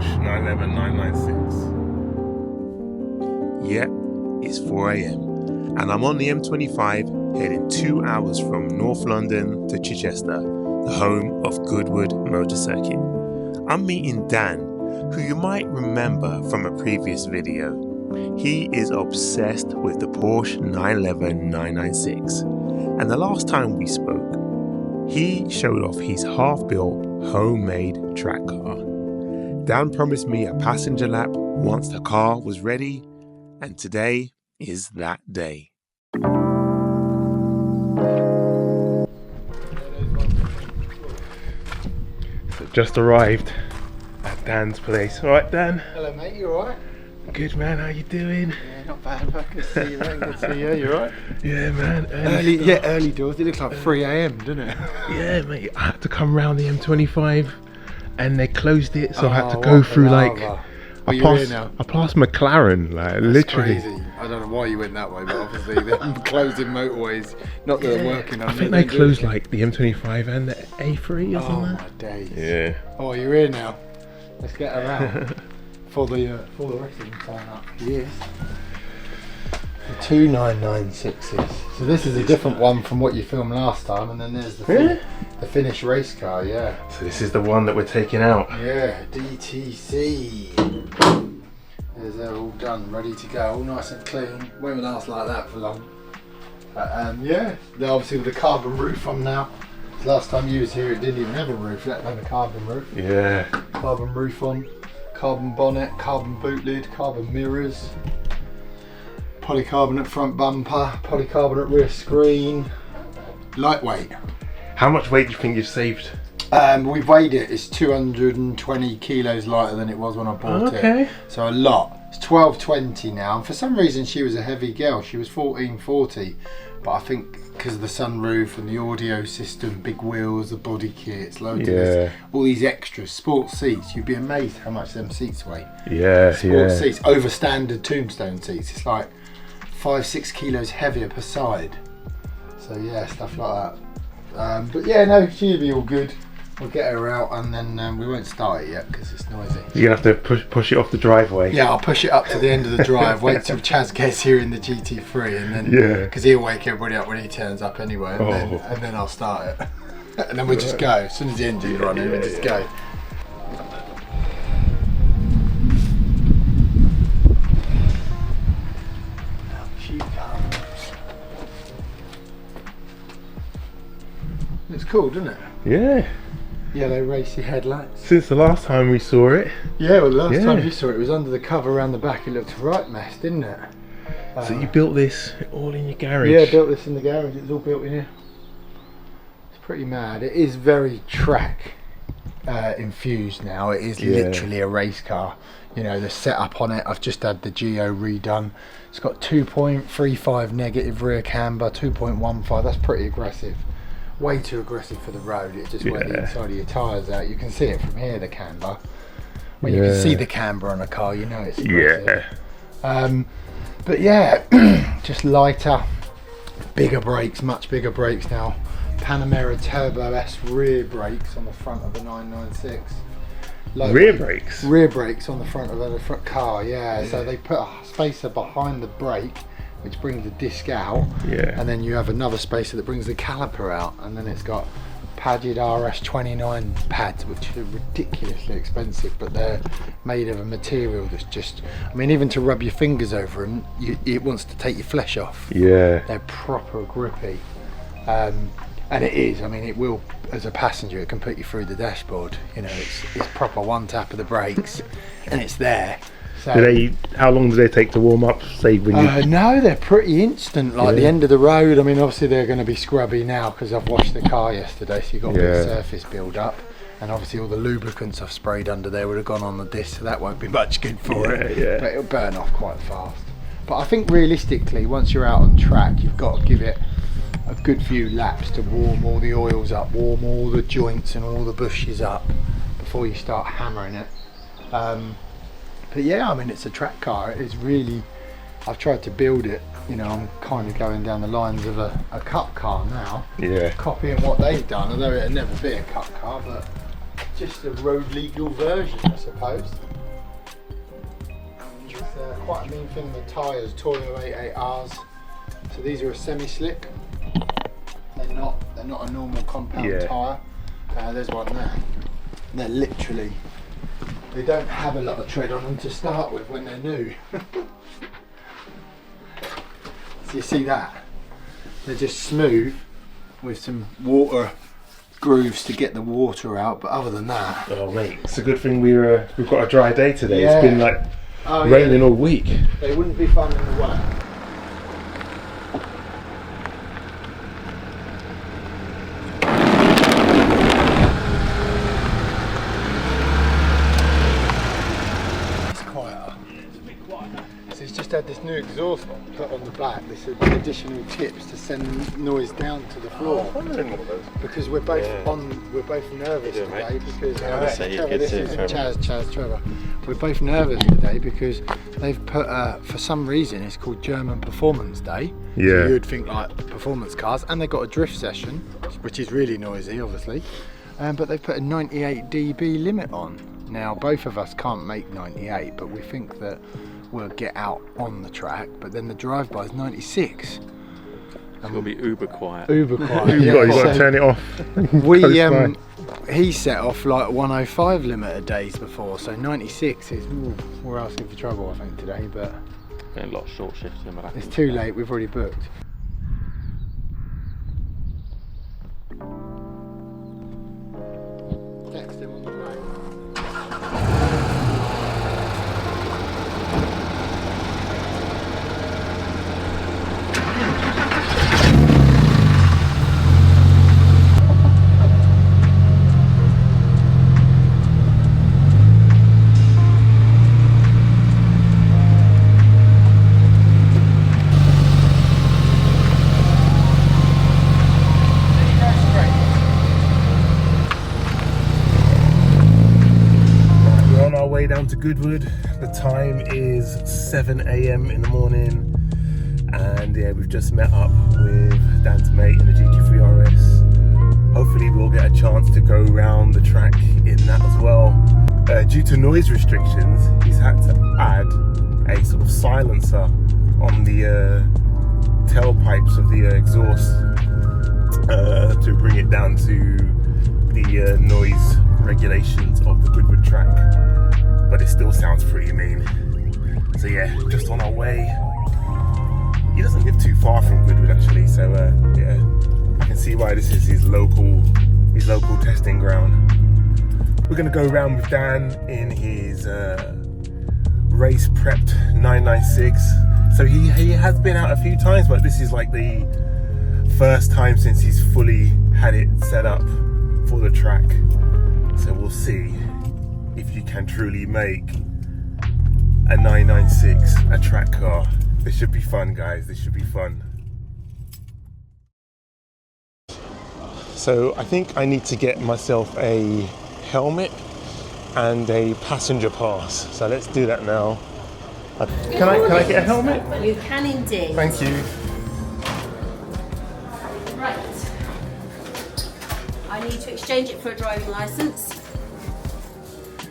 Porsche 911 996. Yep, it's 4 a.m. and I'm on the M25 heading 2 hours from North London to Chichester, the home of Goodwood Motor Circuit. I'm meeting Dan, who you might remember from a previous video. He is obsessed with the Porsche 911 996, and the last time we spoke, he showed off his half-built, homemade track car. Dan promised me a passenger lap once the car was ready, and today is that day. So just arrived at Dan's place. All right, Dan? Hello mate, you alright? Good man, how you doing? Yeah, not bad, but good to see you mate, good to see you, you alright? Yeah man, Early doors, it looks like 3 a.m, doesn't it? Yeah mate, I had to come round the M25 and they closed it, so I had to go through like I passed McLaren, like That's literally crazy. I don't know why you went that way, but obviously they're closing motorways, not that they're working on I think they closed like the M25 and the A3 or Oh something. my days. Yeah. Oh, you're here now. Let's get around for the rest of them sign up. Yes. The 2996s. So this is a different one from what you filmed last time, and then there's the finished race car, yeah. So this is the one that we're taking out. Yeah, DTC. There's they're all done, ready to go, all nice and clean. Won't last like that for long. But yeah, they're obviously with the carbon roof on now. Last time you was here, it didn't even have a roof, let alone a carbon roof. Yeah. Carbon roof on, carbon bonnet, carbon boot lid, carbon mirrors, polycarbonate front bumper, polycarbonate rear screen. Lightweight. How much weight do you think you've saved? We've weighed it, it's 220 kilos lighter than it was when I bought it. So a lot. It's 1220 now, and for some reason she was a heavy girl. She was 1440, but I think because of the sunroof and the audio system, big wheels, the body kits, loads of this, all these extras, sports seats, you'd be amazed how much them seats weigh. Sports seats, over standard tombstone seats, it's like 5-6 kilos heavier per side. So yeah, stuff like that. But yeah, no, she'll be all good. We'll get her out and then we won't start it yet because it's noisy. You're going to have to push it off the driveway. Yeah, I'll push it up to the end of the drive, wait till Chaz gets here in the GT3 and then, because he'll wake everybody up when he turns up anyway, and then I'll start it. And then we'll just go, as soon as the engine's running, we'll just go. She comes. It's cool, doesn't it? Yeah. Yellow racy headlights. Since the last time we saw it. Yeah, well the last time you saw it, it was under the cover around the back. It looked right mess, didn't it? So you built this all in your garage? Yeah, built this in the garage. It's all built in here. It's pretty mad. It is very track infused now. It is literally a race car. You know, the setup on it, I've just had the Geo redone. It's got 2.35 negative rear camber, 2.15. That's pretty aggressive. Way too aggressive for the road. It just wear the inside of your tyres out. You can see it from here, the camber. When you can see the camber on a car, you know it's aggressive. But yeah, just lighter, bigger brakes, much bigger brakes now. Panamera Turbo S rear brakes on the front of the 996. Rear brakes? Rear brakes on the front of the front car, so they put a spacer behind the brake which brings the disc out, and then you have another spacer that brings the caliper out, and then it's got padded RS29 pads which are ridiculously expensive, but they're made of a material that's just, I mean, even to rub your fingers over them, it wants to take your flesh off. They're proper grippy, and it is, I mean, it will, as a passenger, it can put you through the dashboard, you know, it's proper one tap of the brakes and it's there. So, how long do they take to warm up? Say when you... No, they're pretty instant. Like the end of the road. I mean, obviously they're going to be scrubby now because I've washed the car yesterday, so you've got a bit of surface build up, and obviously all the lubricants I've sprayed under there would have gone on the disc, so that won't be much good for it. But it'll burn off quite fast. But I think realistically, once you're out on track, you've got to give it a good few laps to warm all the oils up, warm all the joints and all the bushes up before you start hammering it. But yeah, I mean, it's a track car. It is really, I've tried to build it, you know, I'm kind of going down the lines of a cup car now. Copying what they've done, although it'll never be a cup car, but just a road legal version, I suppose. It's quite a mean thing. The tyres, Toyo 88Rs. So these are a semi-slick. They're not a normal compound tyre. There's one there. They're literally, they don't have a lot of tread on them to start with when they're new. So you see that? They're just smooth with some water grooves to get the water out, but other than that, oh mate, it's a good thing we've got a dry day today. Yeah. It's been like raining all week. They wouldn't be fun in the way. It's quieter. It's a bit quieter. So he's just had this new exhaust put on the back. This is additional tips to send noise down to the floor. Because we're both nervous today because Trevor, this is Chaz, Trevor. We're both nervous today because they've put for some reason it's called German Performance Day. Yeah. So you'd think like performance cars, and they've got a drift session, which is really noisy, obviously. But they've put a 98 dB limit on. Now both of us can't make 98, but we think that we'll get out on the track. But then the drive-by is 96. It's gonna be uber quiet. Uber quiet. You've got to turn it off. He set off like 105 limiter days before, so 96 is we're asking for trouble, I think, today. But Getting a lot of short shifts in my back. it's too late. We've already booked. Text him on the phone. Down to Goodwood. The time is 7 AM in the morning, and yeah, we've just met up with Dan's mate in the GT3 RS. Hopefully we'll get a chance to go around the track in that as well. Due to noise restrictions, he's had to add a sort of silencer on the tailpipes of the exhaust to bring it down to the noise regulations of the Goodwood track. But it still sounds pretty mean. So yeah, just on our way. He doesn't live too far from Goodwood actually, so yeah, I can see why this is his local testing ground. We're gonna go around with Dan in his race prepped 996. So he has been out a few times, but this is like the first time since he's fully had it set up for the track. So we'll see if you can truly make a 996 a track car. This should be fun, guys. This should be fun. So I think I need to get myself a helmet and a passenger pass. So let's do that now. Can I get a helmet? You can indeed. Thank you. Right. I need to exchange it for a driving licence,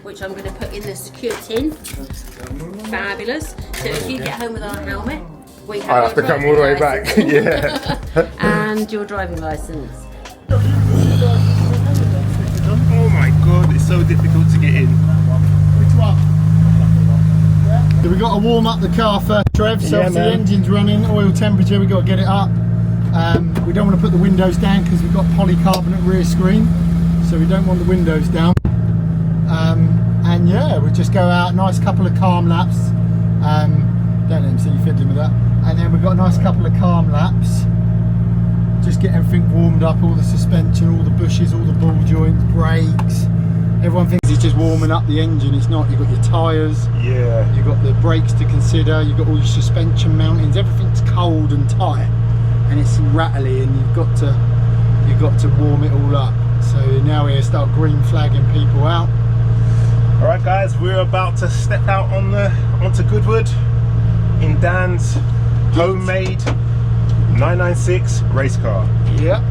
which I'm going to put in the secure tin. Fabulous. So if you get home with our helmet, we have I have to come all the way back. Yeah. And your driving licence. Oh my god, it's so difficult to get in. Which one? So we've got to warm up the car first, Trev. So Yeah, the man. engine's running, oil temperature, we've got to get it up. We don't want to put the windows down because we've got polycarbonate rear screen, so we don't want the windows down. And yeah, we just go out, nice couple of calm laps. Don't let him see you fiddling with that. And then we've got a nice couple of calm laps. Just get everything warmed up, all the suspension, all the bushes, all the ball joints, brakes. Everyone thinks it's just warming up the engine. It's not. You've got your tyres. Yeah. You've got the brakes to consider. You've got all your suspension mountings. Everything's cold and tight, and it's rattly, and you've got to warm it all up. So now we start green flagging people out. All right, guys, we're about to step out onto Goodwood in Dan's homemade 996 race car. Yep.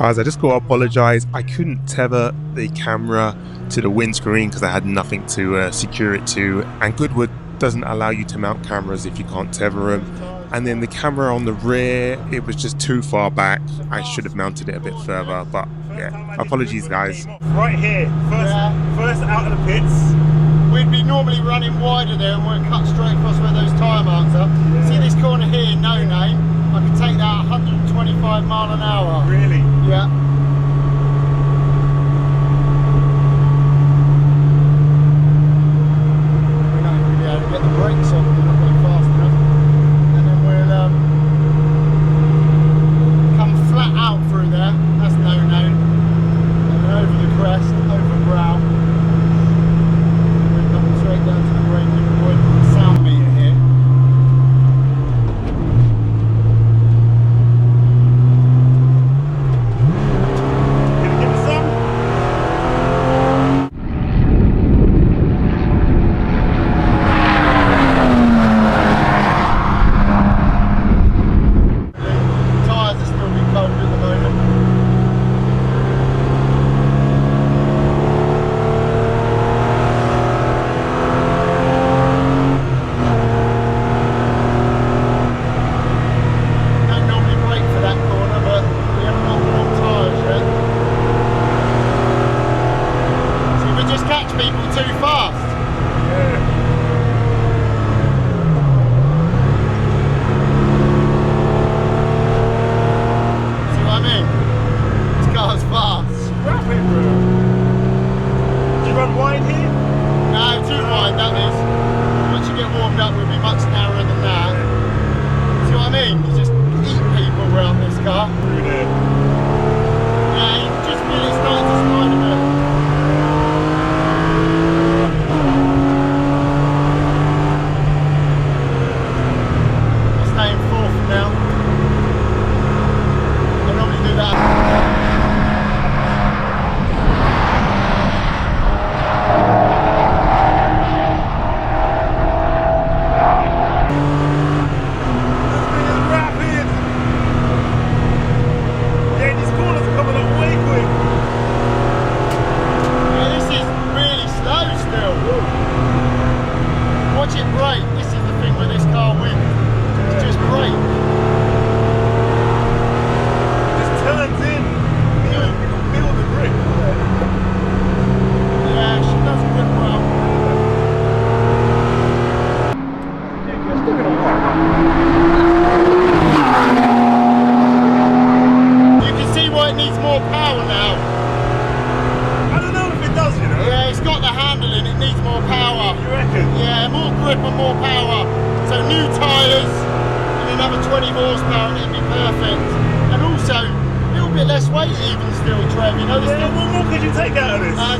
Guys, I just got to apologise. I couldn't tether the camera to the windscreen because I had nothing to secure it to, and Goodwood doesn't allow you to mount cameras if you can't tether them. And then the camera on the rear, it was just too far back. I should have mounted it a bit further, but yeah, apologies guys. Right here, first out of the pits. We'd be normally running wider there and we're cut straight across where those tyre marks are. Yeah. See this corner here, no name? I can take that 125 mile an hour. Really? Yeah. We're not going to be able to get the brakes on, we're not going fast enough. And then we'll come flat out through there, that's no name. And then over the crest, over brow. We're coming straight down to the braking point, sound meter here.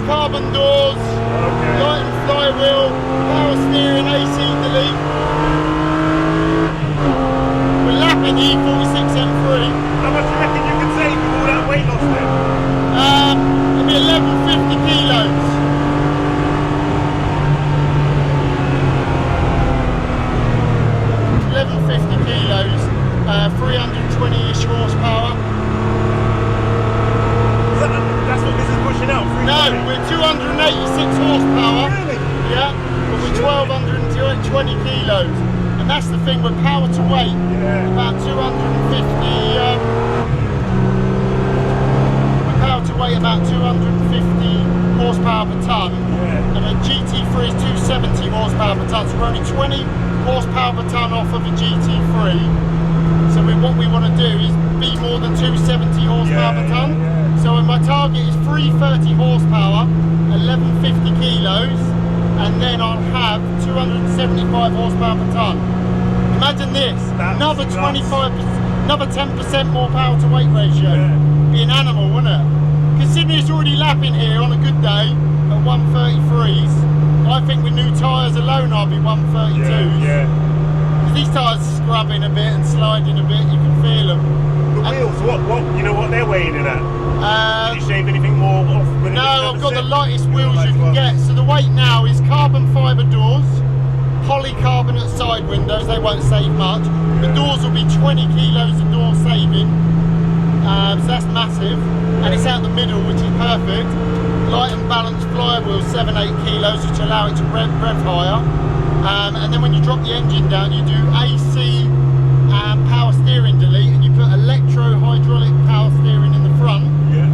Carbon doors, light and flywheel, power steering, AC delete. We're lapping the E46 M3. How much do you reckon you can save with all that weight loss then? It'll be 1150 kilos. 1150 kilos, 320-ish horsepower. That's what this is pushing out? No, we're 286 horsepower. Really? Yeah, but we're 1220 kilos. And that's the thing, with power to weight, about 250, with power to weight about 250 horsepower per tonne. And a GT3 is 270 horsepower per tonne, so we're only 20 horsepower per tonne off of a GT3. So what we want to do is be more than 270 horsepower per tonne. So my target is 330 horsepower, 1150 kilos, and then I'll have 275 horsepower per tonne. Imagine this, another 10% more power to weight ratio. Be an animal, wouldn't it? Considering it's already lapping here on a good day at 133s, I think with new tyres alone I'll be 132s. Because these tyres are scrubbing a bit and sliding a bit, you can feel them. The wheels, what, you know what they're weighing in at? Did you shave anything more off? No, I've got the lightest wheels you can get. So the weight now is carbon fibre doors, polycarbonate side windows, they won't save much. The doors will be 20 kilos of door saving. So that's massive. massive, and it's out the middle, which is perfect. Light and balanced flywheels, 7-8 kilos, which allow it to rev higher. And then when you drop the engine down, you do AC power steering delete, and you put electro hydraulic power steering in the front. Yeah.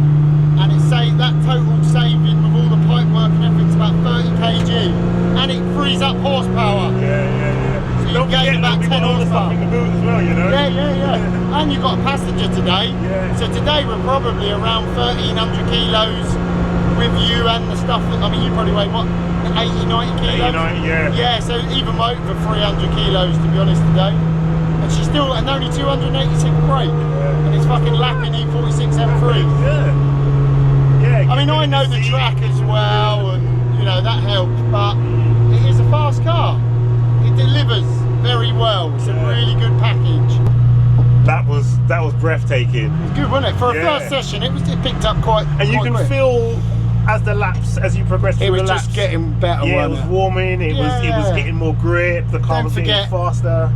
And it's that total saving with all the pipe work and everything's about 30 kg, and it frees up horsepower. Yeah. So you gain about 10 all the stuff horsepower. in the boot as well, you know. Yeah. And you've got a passenger today. Yeah. So today we're probably around 1,300 kilos with you and the stuff. I mean, you probably weigh what, 80, 90 kilos? 80, 90, yeah. Yeah. So even over 300 kilos to be honest today. And she's still and only 286 brake, and it's fucking lapping E46 M3. Yeah. I mean, I know the track as well, and you know that helps, but it is a fast car. It delivers very well. It's a really good package. That was breathtaking. It's good, wasn't it? For a first session, it picked up quite. And you can quick. feel as you progress through It was the laps. just getting better. Yeah, it was warming. It was getting more grip. The car was getting faster.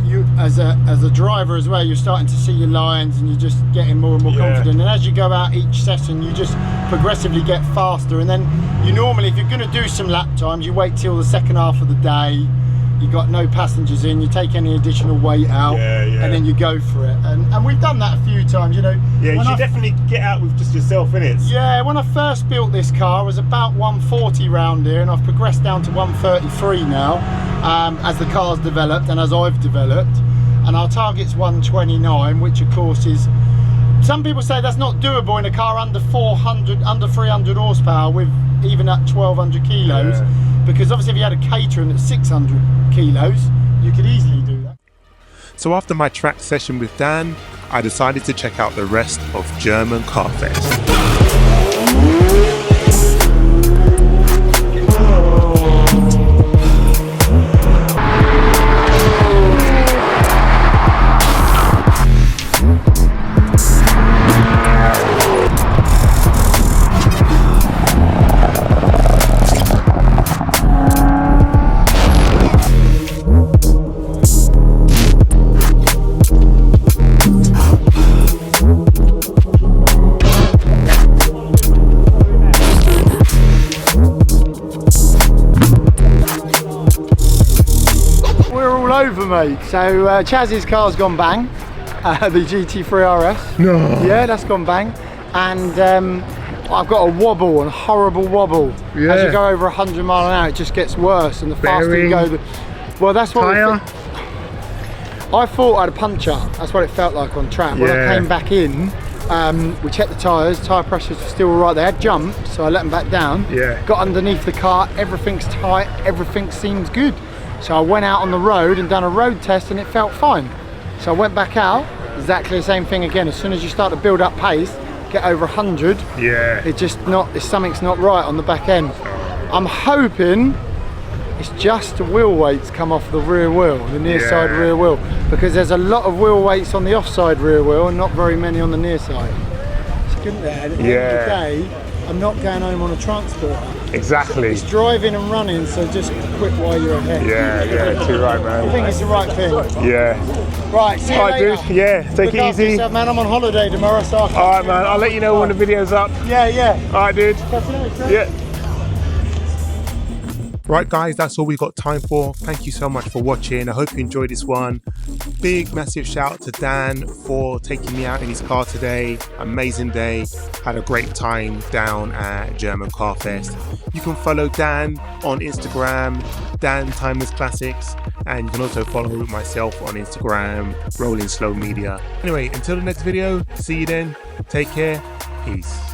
You as a driver as well, you're starting to see your lines, and you're just getting more and more confident. And as you go out each session, you just progressively get faster. And then you normally, if you're going to do some lap times, you wait till the second half of the day. You got no passengers in, you take any additional weight out, and then you go for it. And we've done that a few times, you know. Yeah, you should definitely get out with just yourself in it. Yeah, when I first built this car, I was about 140 round here, and I've progressed down to 133 now, as the car's developed and as I've developed. And our target's 129, which of course is, some people say that's not doable in a car under 300 horsepower with even at 1,200 kilos. Yeah. Because obviously if you had a Caterham at 600 kilos, you could easily do that. So after my track session with Dan, I decided to check out the rest of German Car Fest. Mate, so Chaz's car's gone bang, the GT3 RS. No. Yeah, that's gone bang, and I've got a wobble, a horrible wobble. Yeah. As you go over 100 mile an hour, it just gets worse, and the faster you go, well, that's what I thought I had a puncture. That's what it felt like on track. When I came back in, we checked the tyres, tyre pressures were still all right. They had jumped, so I let them back down. Yeah. Got underneath the car, everything's tight, everything seems good. So I went out on the road and done a road test, and it felt fine. So I went back out, exactly the same thing again. As soon as you start to build up pace, get over 100, something's not right on the back end. I'm hoping it's just the wheel weights come off the rear wheel, the near side rear wheel, because there's a lot of wheel weights on the offside rear wheel and not very many on the near side. It's good there. At the end of the day, I'm not going home on a transporter. Exactly. It's driving and running, so just quit while you're ahead. Yeah, too right, man. I think it's the right thing. Yeah. Right, see you later. Dude. Yeah, take it easy. Yourself, man. I'm on holiday tomorrow, so alright, man. I'll let you know when the video's up. Yeah. Alright, dude. Catch you later. Yeah. Right guys, that's all we got time for. Thank you so much for watching. I hope you enjoyed this one. Big massive shout out to Dan for taking me out in his car today. Amazing day. Had a great time down at German Car Fest. You can follow Dan on Instagram, Dan Timeless Classics, and you can also follow myself on Instagram, Rolling Slow Media. Anyway, until the next video, see you then. Take care. Peace.